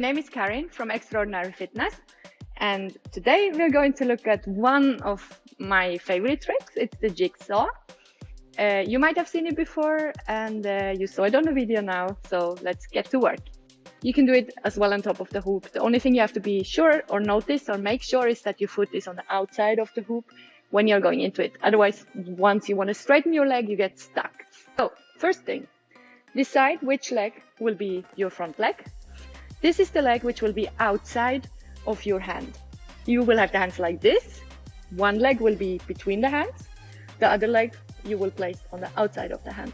name is Karin from Extraordinary Fitness, and today we're going to look at one of my favorite tricks. It's the jigsaw. You might have seen it before, and you saw it on the video now, so let's get to work. You can do it as well on top of the hoop. The only thing you have to be sure or notice or make sure is that your foot is on the outside of the hoop when you're going into it. Otherwise, once you want to straighten your leg, you get stuck. So first thing, decide which leg will be your front leg. This is the leg which will be outside of your hand. You will have the hands like this. One leg will be between the hands. The other leg you will place on the outside of the hand.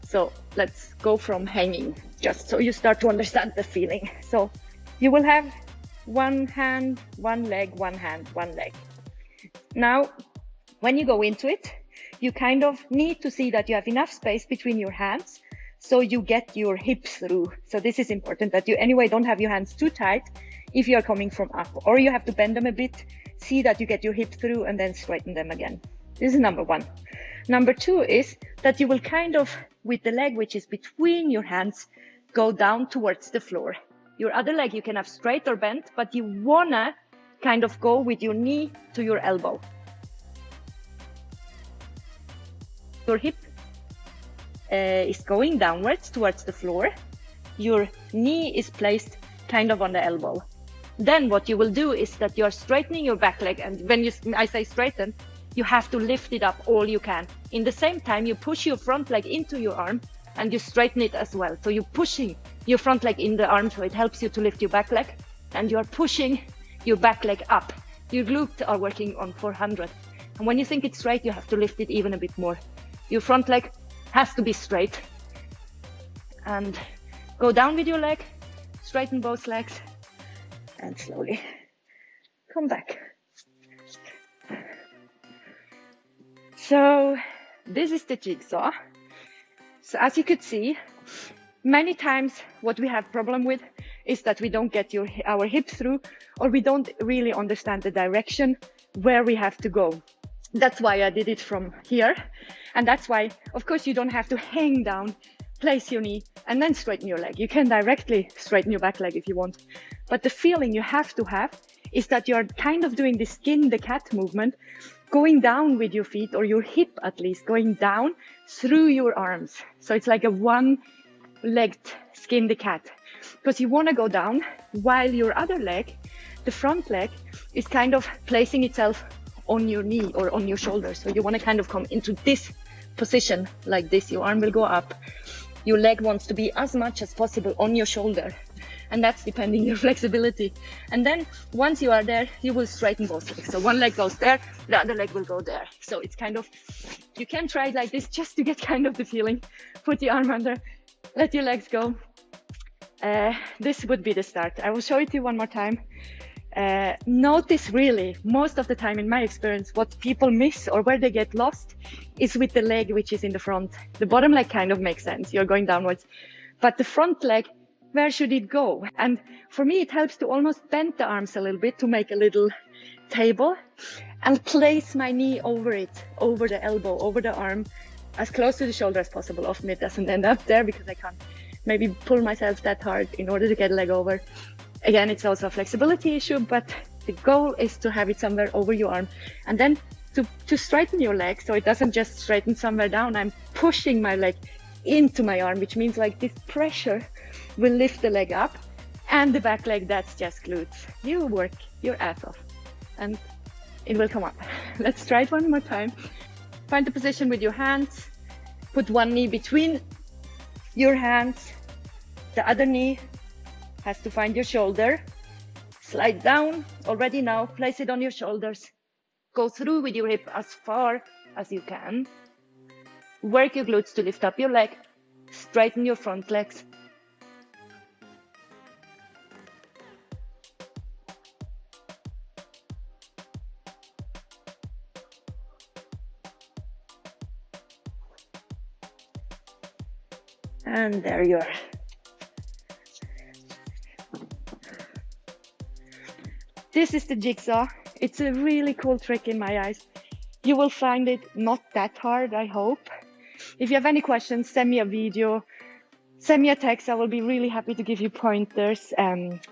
So let's go from hanging, just so you start to understand the feeling. So you will have one hand, one leg, one hand, one leg. Now, when you go into it, you kind of need to see that you have enough space between your hands so you get your hips through. So this is important, that you anyway don't have your hands too tight if you're coming from up, or you have to bend them a bit, see that you get your hip through and then straighten them again. This is number one. Number two is that you will kind of, with the leg which is between your hands, go down towards the floor. Your other leg you can have straight or bent, but you wanna kind of go with your knee to your elbow. Your hip is going downwards towards the floor. Your knee is placed kind of on the elbow. Then what you will do is that you are straightening your back leg, and when I say straighten, you have to lift it up all you can. In the same time, you push your front leg into your arm and you straighten it as well. So you're pushing your front leg in the arm, so it helps you to lift your back leg, and you are pushing your back leg up. Your glutes are working on 400. And when you think it's straight, you have to lift it even a bit more. Your front leg has to be straight. And go down with your leg, straighten both legs, and slowly come back. So this is the jigsaw. So as you could see, many times what we have problem with is that we don't get our hips through, or we don't really understand the direction where we have to go. That's why I did it from here. And that's why, of course, you don't have to hang down, place your knee, and then straighten your leg. You can directly straighten your back leg if you want. But the feeling you have to have is that you're kind of doing the skin the cat movement, going down with your feet, or your hip at least, going down through your arms. So it's like a one-legged skin the cat, because you want to go down while your other leg, the front leg, is kind of placing itself on your knee or on your shoulder. So you want to kind of come into this position like this. Your arm will go up. Your leg wants to be as much as possible on your shoulder. And that's depending your flexibility. And then once you are there, you will straighten both legs. So one leg goes there, the other leg will go there. So it's kind of, you can try it like this just to get kind of the feeling. Put your arm under, let your legs go. This would be the start. I will show it to you one more time. Notice really, most of the time in my experience, what people miss or where they get lost is with the leg which is in the front. The bottom leg kind of makes sense. You're going downwards. But the front leg, where should it go? And for me, it helps to almost bend the arms a little bit to make a little table and place my knee over it, over the elbow, over the arm, as close to the shoulder as possible. Often it doesn't end up there because I can't maybe pull myself that hard in order to get a leg over. Again, it's also a flexibility issue, but the goal is to have it somewhere over your arm. And then to straighten your leg, so it doesn't just straighten somewhere down, I'm pushing my leg into my arm, which means like this pressure will lift the leg up, and the back leg, that's just glutes. You work your ass off and it will come up. Let's try it one more time. Find the position with your hands. Put one knee between your hands. The other knee has to find your shoulder. Slide down already now. Place it on your shoulders. Go through with your hip as far as you can. Work your glutes to lift up your leg. Straighten your front legs. And there you are. This is the jigsaw. It's a really cool trick in my eyes. You will find it not that hard, I hope. If you have any questions, send me a video send me a text. I will be really happy to give you pointers.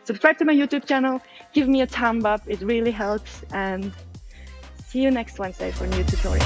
Subscribe to my YouTube channel. Give me a thumb up. It really helps. And see you next Wednesday for a new tutorial.